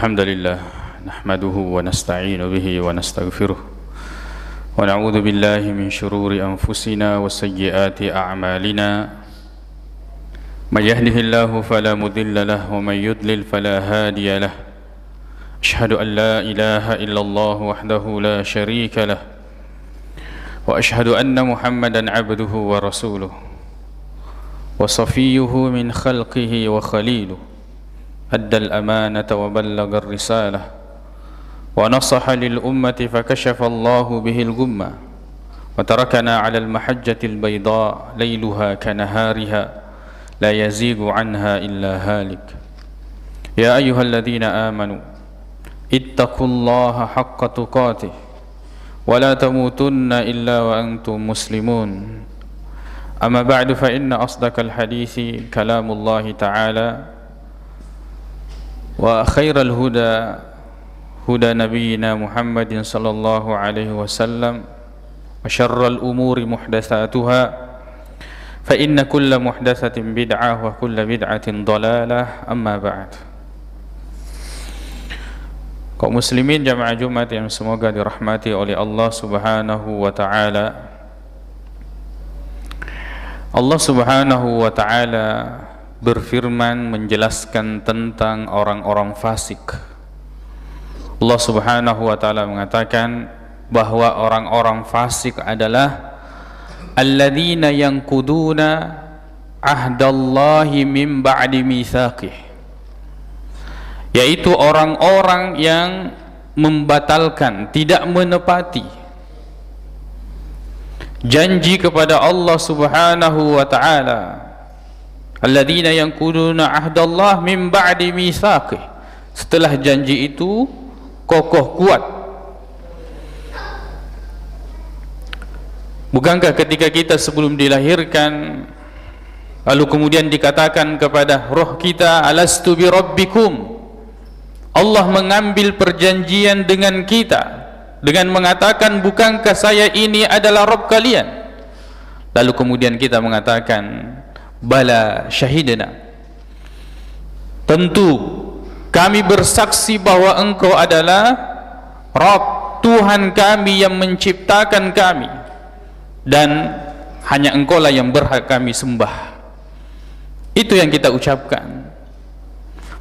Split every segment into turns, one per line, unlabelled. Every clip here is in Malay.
الحمد لله نحمده ونستعين به ونستغفره ونعوذ بالله من شرور أنفسنا وسيئات أعمالنا من يهده الله فلا مضل له ومن يضلل فلا هادي له أشهد أن لا إله إلا الله وحده لا شريك له وأشهد أن محمدا عبده ورسوله وصفيه من خلقه وخليله أدى الأمانة وبلغ الرسالة ونصح للأمة فكشف الله به الغمة وتركنا على المحجة البيضاء ليلها كنهارها لا يزيغ عنها إلا هالك يا أيها الذين آمنوا اتقوا الله حق تقاته ولا تموتن إلا وأنتم مسلمون أما بعد فإن أصدق الحديث كلام الله تعالى وخير الهدى هدى نبينا محمد صلى الله عليه وسلم وشر الأمور محدثاتها فإن كل محدثة بدعة وكل بدعة ضلالة أما بعد. Kaum muslimin jamaah Jumat yang semoga dirahmati oleh Allah Subhanahu wa taala. Allah Subhanahu wa taala berfirman menjelaskan tentang orang-orang fasik. Allah Subhanahu wa taala mengatakan bahwa orang-orang fasik adalah alladzina yanquduna ahdallahi min ba'di mitsaqih, yaitu orang-orang yang membatalkan, tidak menepati janji kepada Allah Subhanahu wa taala. Alladzina yanquduna ahdallah min ba'di mitsaqih, setelah janji itu kokoh kuat. Bukankah ketika kita sebelum dilahirkan lalu kemudian dikatakan kepada roh kita, alastu bi rabbikum, Allah mengambil perjanjian dengan kita dengan mengatakan, bukankah saya ini adalah Rabb kalian? Lalu kemudian kita mengatakan, bala syahidna, tentu kami bersaksi bahwa engkau adalah Rabb, Tuhan kami yang menciptakan kami, dan hanya engkau lah yang berhak kami sembah. Itu yang kita ucapkan.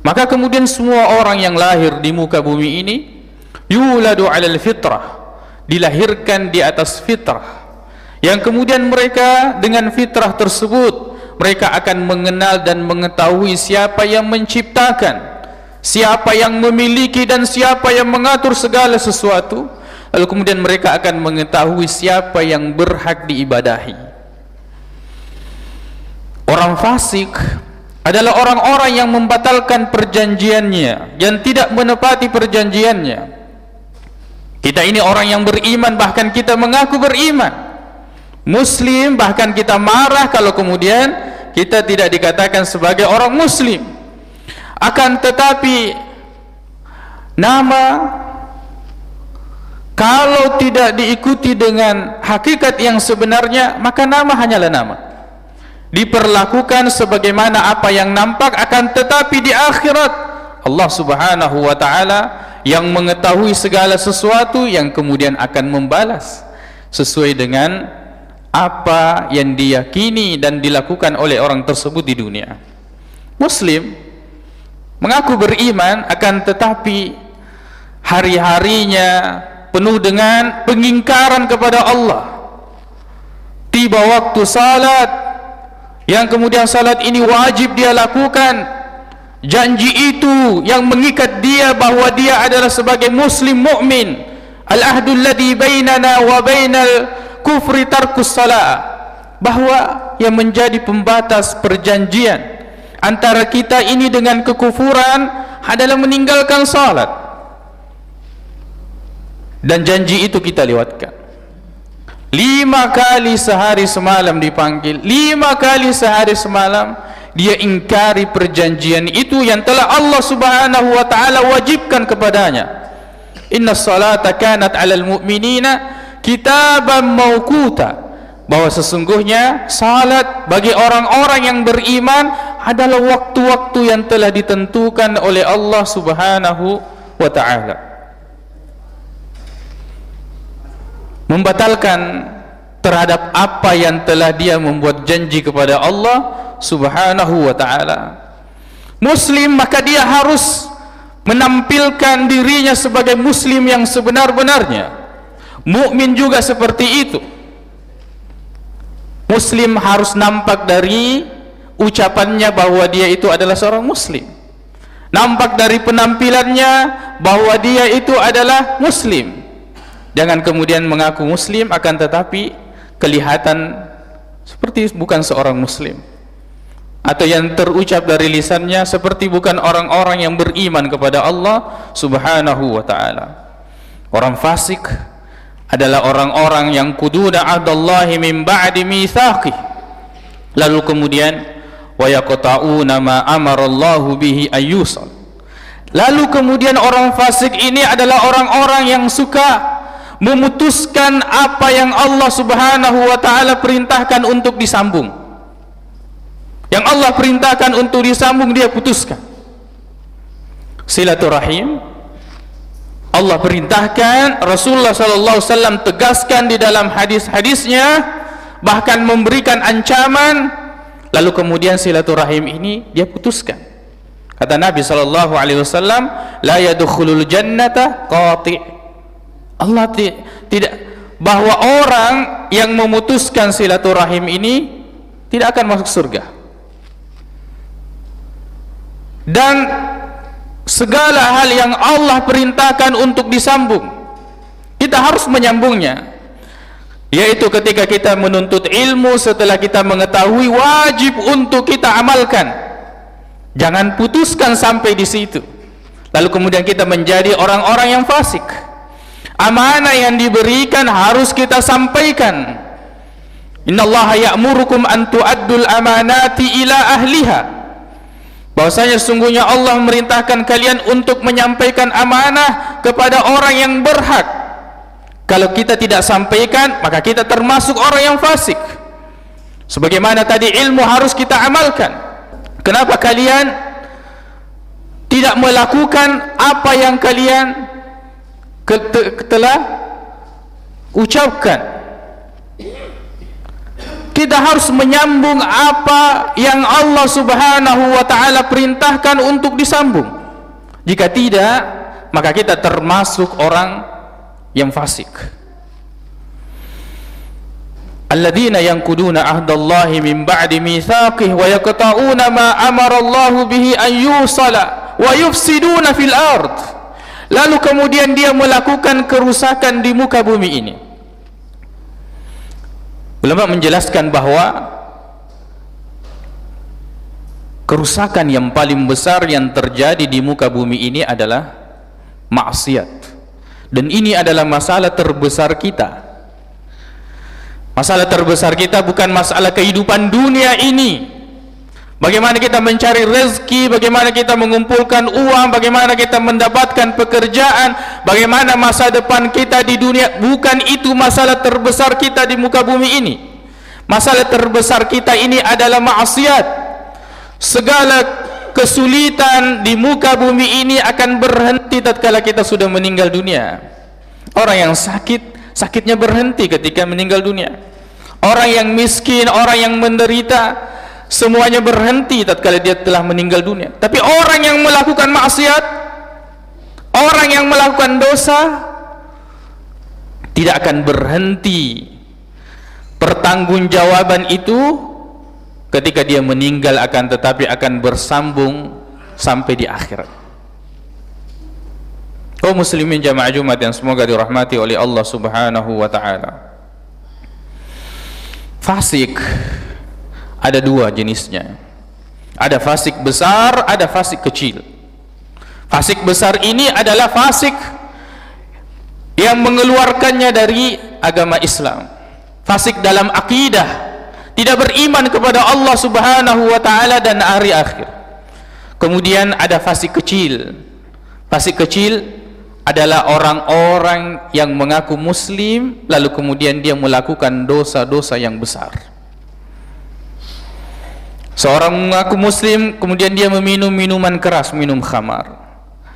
Maka kemudian semua orang yang lahir di muka bumi ini yuladu alal fitrah, dilahirkan di atas fitrah, yang kemudian mereka dengan fitrah tersebut mereka akan mengenal dan mengetahui siapa yang menciptakan, siapa yang memiliki dan siapa yang mengatur segala sesuatu. Lalu kemudian mereka akan mengetahui siapa yang berhak diibadahi. Orang fasik adalah orang-orang yang membatalkan perjanjiannya, yang tidak menepati perjanjiannya. Kita ini orang yang beriman, bahkan kita mengaku beriman, Muslim, bahkan kita marah kalau kemudian kita tidak dikatakan sebagai orang Muslim. Akan tetapi nama, kalau tidak diikuti dengan hakikat yang sebenarnya, maka nama hanyalah nama, diperlakukan sebagaimana apa yang nampak. Akan tetapi di akhirat Allah Subhanahu wa taala yang mengetahui segala sesuatu, yang kemudian akan membalas sesuai dengan apa yang diyakini dan dilakukan oleh orang tersebut di dunia. Muslim mengaku beriman, akan tetapi hari-harinya penuh dengan pengingkaran kepada Allah. Tiba waktu salat, yang kemudian salat ini wajib dia lakukan, janji itu yang mengikat dia bahwa dia adalah sebagai muslim mukmin, al-ahdul ladzi bainana wa bainal kufri tarkus salat, bahwa yang menjadi pembatas perjanjian antara kita ini dengan kekufuran adalah meninggalkan salat. Dan janji itu kita lewatkan. 5 kali sehari semalam dipanggil, 5 kali sehari semalam dia ingkari perjanjian itu yang telah Allah Subhanahu wa taala wajibkan kepadanya. Innas salata kanat 'alal mu'minina kitaban mauquta, bahwa sesungguhnya salat bagi orang-orang yang beriman adalah waktu-waktu yang telah ditentukan oleh Allah Subhanahu wa ta'ala. Membatalkan terhadap apa yang telah dia membuat janji kepada Allah Subhanahu wa ta'ala. Muslim, maka dia harus menampilkan dirinya sebagai muslim yang sebenar-benarnya. Mukmin juga seperti itu. Muslim harus nampak dari ucapannya bahwa dia itu adalah seorang muslim, nampak dari penampilannya bahwa dia itu adalah muslim. Jangan kemudian mengaku muslim akan tetapi kelihatan seperti bukan seorang muslim, atau yang terucap dari lisannya seperti bukan orang-orang yang beriman kepada Allah Subhanahu wa ta'ala. Orang fasik adalah orang-orang yang quduna ahdallahi min ba'di mitsaqih, lalu kemudian wa yaqta'una ma amarallahu bihi ayyusal. Lalu kemudian orang fasik ini adalah orang-orang yang suka memutuskan apa yang Allah Subhanahu wa ta'ala perintahkan untuk disambung. Yang Allah perintahkan untuk disambung dia putuskan. Silaturahim Allah perintahkan, Rasulullah sallallahu alaihi wasallam tegaskan di dalam hadis-hadisnya, bahkan memberikan ancaman, lalu kemudian silaturahim ini dia putuskan. Kata Nabi sallallahu alaihi wasallam, la yadkhulul jannata qati'. Allah tidak, bahwa orang yang memutuskan silaturahim ini tidak akan masuk surga. Dan segala hal yang Allah perintahkan untuk disambung, kita harus menyambungnya. Yaitu ketika kita menuntut ilmu, setelah kita mengetahui, wajib untuk kita amalkan. Jangan putuskan sampai di situ lalu kemudian kita menjadi orang-orang yang fasik. Amanah yang diberikan harus kita sampaikan. Innallaha ya'murukum an tu'addul amanati ila ahliha. Bahwasanya sesungguhnya Allah memerintahkan kalian untuk menyampaikan amanah kepada orang yang berhak. Kalau kita tidak sampaikan, maka kita termasuk orang yang fasik. Sebagaimana tadi, ilmu harus kita amalkan. Kenapa kalian tidak melakukan apa yang kalian telah ucapkan? Kita harus menyambung apa yang Allah Subhanahu wa ta'ala perintahkan untuk disambung. Jika tidak, maka kita termasuk orang yang fasik. Alladzina yanquduna ahdallahi min ba'di mitsaqih wa yaqta'una ma amara Allahu bihi an yusala wa yufsiduna fil ard. Lalu kemudian dia melakukan kerusakan di muka bumi ini. Ulama menjelaskan bahwa kerusakan yang paling besar yang terjadi di muka bumi ini adalah maksiat. Dan ini adalah masalah terbesar kita. Masalah terbesar kita bukan masalah kehidupan dunia ini. Bagaimana kita mencari rezeki, bagaimana kita mengumpulkan uang, bagaimana kita mendapatkan pekerjaan, bagaimana masa depan kita di dunia. Bukan itu masalah terbesar kita di muka bumi ini. Masalah terbesar kita ini adalah maksiat. Segala kesulitan di muka bumi ini akan berhenti tatkala kita sudah meninggal dunia. Orang yang sakit, sakitnya berhenti ketika meninggal dunia. Orang yang miskin, orang yang menderita, semuanya berhenti tatkala dia telah meninggal dunia. Tapi orang yang melakukan maksiat, orang yang melakukan dosa, tidak akan berhenti. Pertanggungjawaban itu ketika dia meninggal akan tetapi akan bersambung sampai di akhirat. Kaum muslimin jamaah Jumat yang semoga dirahmati oleh Allah Subhanahu wa ta'ala. Fasik ada dua jenisnya. Ada fasik besar, ada fasik kecil. Fasik besar ini adalah fasik yang mengeluarkannya dari agama Islam. Fasik dalam akidah, tidak beriman kepada Allah Subhanahu wa ta'ala dan hari akhir. Kemudian ada fasik kecil. Fasik kecil adalah orang-orang yang mengaku muslim lalu kemudian dia melakukan dosa-dosa yang besar. Seorang mengaku muslim kemudian dia meminum minuman keras, minum khamar.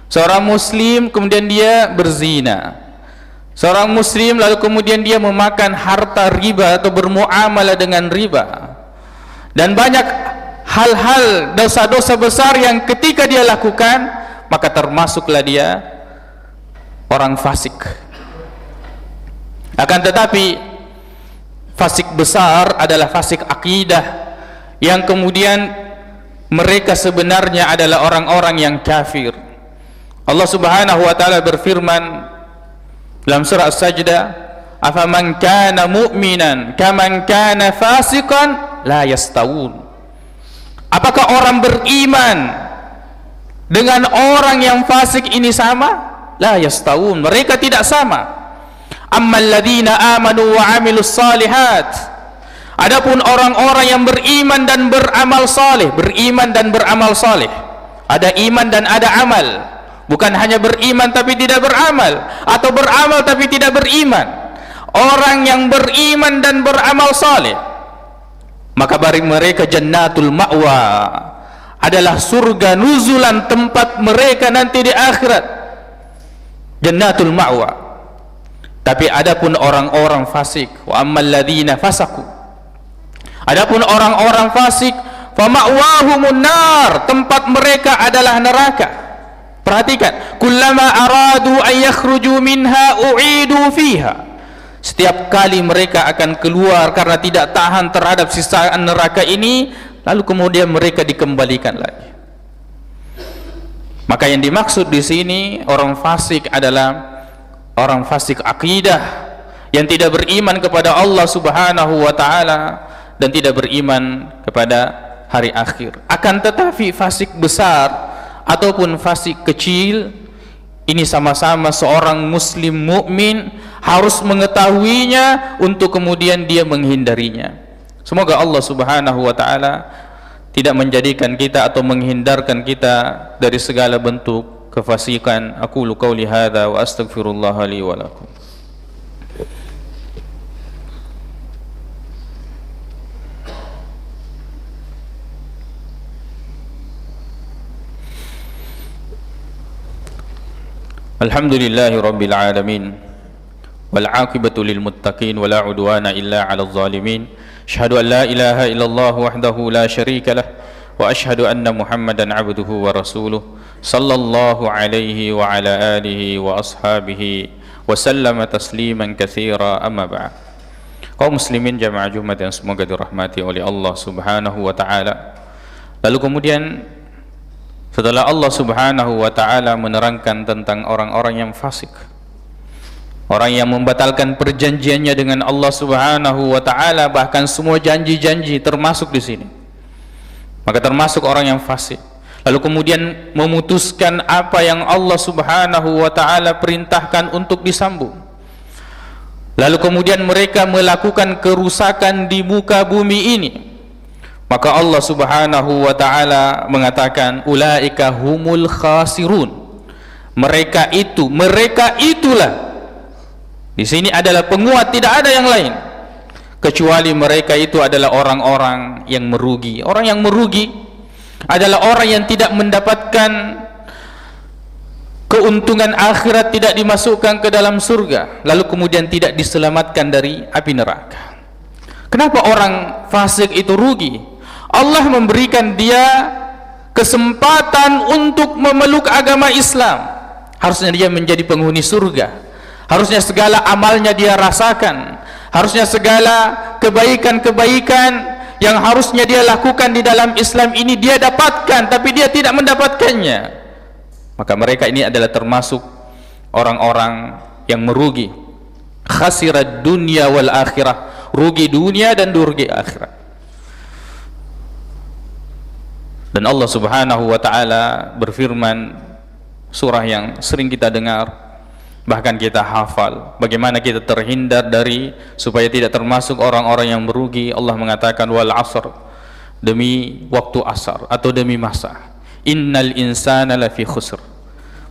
Seorang muslim kemudian dia berzina. Seorang muslim lalu kemudian dia memakan harta riba atau bermuamalah dengan riba. Dan banyak hal-hal dosa-dosa besar yang ketika dia lakukan, maka termasuklah dia orang fasik. Akan tetapi fasik besar adalah fasik akidah, yang kemudian mereka sebenarnya adalah orang-orang yang kafir. Allah Subhanahu wa taala berfirman dalam surah As-Sajdah, "Afaman kana mu'minan kaman kana fasiqan la yastawun." Apakah orang beriman dengan orang yang fasik ini sama? La yastawun, mereka tidak sama. Ammal ladzina amanu wa 'amilus shalihat. Adapun orang-orang yang beriman dan beramal saleh, beriman dan beramal saleh. Ada iman dan ada amal. Bukan hanya beriman tapi tidak beramal, atau beramal tapi tidak beriman. Orang yang beriman dan beramal saleh, maka bagi mereka jannatul ma'wa, adalah surga nuzulan, tempat mereka nanti di akhirat. Jannatul ma'wa. Tapi adapun orang-orang fasik, wa ammal ladzina fasaqu, adapun orang-orang fasik, fa ma'wahumun nar, tempat mereka adalah neraka. Perhatikan, kullama aradu an yakhruju minha u'idu fiha. Setiap kali mereka akan keluar karena tidak tahan terhadap sisaan neraka ini, lalu kemudian mereka dikembalikan lagi. Maka yang dimaksud di sini orang fasik adalah orang fasik akidah, yang tidak beriman kepada Allah Subhanahu wa taala dan tidak beriman kepada hari akhir. Akan tetapi fasik besar ataupun fasik kecil ini sama-sama seorang muslim mukmin harus mengetahuinya untuk kemudian dia menghindarinya. Semoga Allah Subhanahu wa taala tidak menjadikan kita atau menghindarkan kita dari segala bentuk kefasikan. Aqulu qauli hadza wa astaghfirullah li wa lakum. Alhamdulillahi rabbil alamin, wal aqibatu lil muttaqin, wala udwana illa 'alal zalimin. Asyhadu an la ilaha illallah wahdahu la syarika lah, wa asyhadu anna Muhammadan 'abduhu wa rasuluh, sallallahu alaihi wa ala alihi wa ashabihi wa sallama tasliman katsira, amma ba'd. Kaum muslimin jamaah Jumat yang semoga dirahmati oleh Allah Subhanahu wa taala. Lalu kemudian setelah Allah Subhanahu wa taala menerangkan tentang orang-orang yang fasik, orang yang membatalkan perjanjiannya dengan Allah Subhanahu wa taala, bahkan semua janji-janji termasuk di sini, maka termasuk orang yang fasik. Lalu kemudian memutuskan apa yang Allah Subhanahu wa taala perintahkan untuk disambung. Lalu kemudian mereka melakukan kerusakan di muka bumi ini. Maka Allah Subhanahu wa taala mengatakan ulaika humul khasirun. Mereka itulah. Di sini adalah penguat, tidak ada yang lain kecuali mereka itu adalah orang-orang yang merugi. Orang yang merugi adalah orang yang tidak mendapatkan keuntungan akhirat, tidak dimasukkan ke dalam surga, lalu kemudian tidak diselamatkan dari api neraka. Kenapa orang fasik itu rugi? Allah memberikan dia kesempatan untuk memeluk agama Islam. Harusnya dia menjadi penghuni surga. Harusnya segala amalnya dia rasakan. Harusnya segala kebaikan-kebaikan yang harusnya dia lakukan di dalam Islam ini dia dapatkan, tapi dia tidak mendapatkannya. Maka mereka ini adalah termasuk orang-orang yang merugi. Khasirad dunya wal akhirah, rugi dunia dan rugi akhirat. Dan Allah Subhanahu wa taala berfirman, surah yang sering kita dengar, bahkan kita hafal, bagaimana kita terhindar dari supaya tidak termasuk orang-orang yang merugi. Allah mengatakan wal asr, demi waktu asar atau demi masa, innal insana lafi khusr,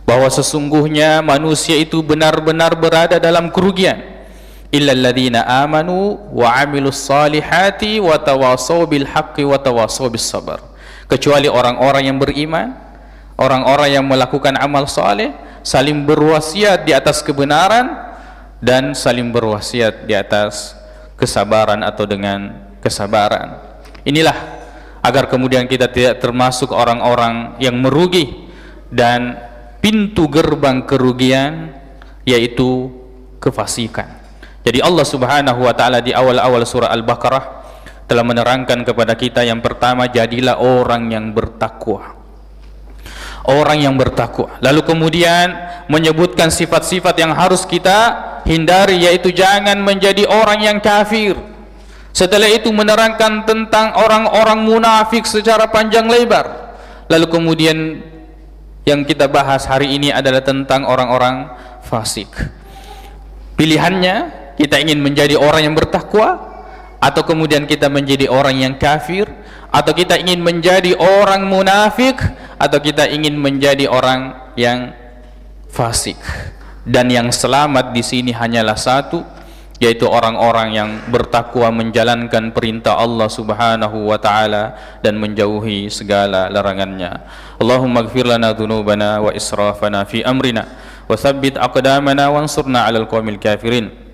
bahwa sesungguhnya manusia itu benar-benar berada dalam kerugian. illal ladzina amanu wa 'amilus salihati wa tawasaw bil haqqi wa tawasaw bis sabr. Kecuali orang-orang yang beriman, orang-orang yang melakukan amal saleh, saling berwasiat di atas kebenaran dan saling berwasiat di atas kesabaran atau dengan kesabaran. Inilah agar kemudian kita tidak termasuk orang-orang yang merugi, dan pintu gerbang kerugian yaitu kefasikan. Jadi Allah Subhanahu wa taala di awal-awal surah Al-Baqarah telah menerangkan kepada kita, yang pertama, jadilah orang yang bertakwa. Orang yang bertakwa. Lalu kemudian menyebutkan sifat-sifat yang harus kita hindari, yaitu jangan menjadi orang yang kafir. Setelah itu menerangkan tentang orang-orang munafik secara panjang lebar. Lalu kemudian yang kita bahas hari ini adalah tentang orang-orang fasik. Pilihannya, kita ingin menjadi orang yang bertakwa, atau kemudian kita menjadi orang yang kafir, atau kita ingin menjadi orang munafik, atau kita ingin menjadi orang yang fasik. Dan yang selamat di sini hanyalah satu, yaitu orang-orang yang bertakwa, menjalankan perintah Allah Subhanahu wa taala dan menjauhi segala larangannya. Allahumma ighfir lana dhunubana wa israfana fi amrina wa tsabbit aqdamana wansurna 'alal qaumil kafirin.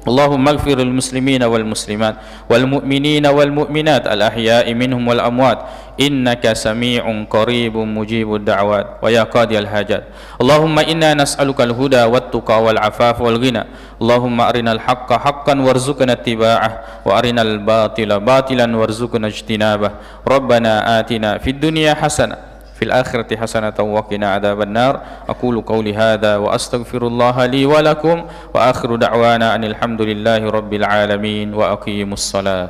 Allahumma ighfir lil muslimina wal muslimat wal mu'minina wal mu'minat al ahya'i minhum wal amwat innaka sami'un qaribun mujibud da'wat wa ya qadiyal hajat. Allahumma inna nas'aluka al huda wat tuqa wal afafa wal ghina. Allahumma arinal haqqa haqqan warzuqna ittiba'ah wa arinal batila batilan warzuqna ijtinabah. Rabbana atina fid dunya hasanah fil akhirati hasanatan wa qina adzabannar. Aqulu qawli hadza wa astaghfirullaha li wa lakum wa akhiru da'wana anil hamdulillahi rabbil alamin wa aqimus salat.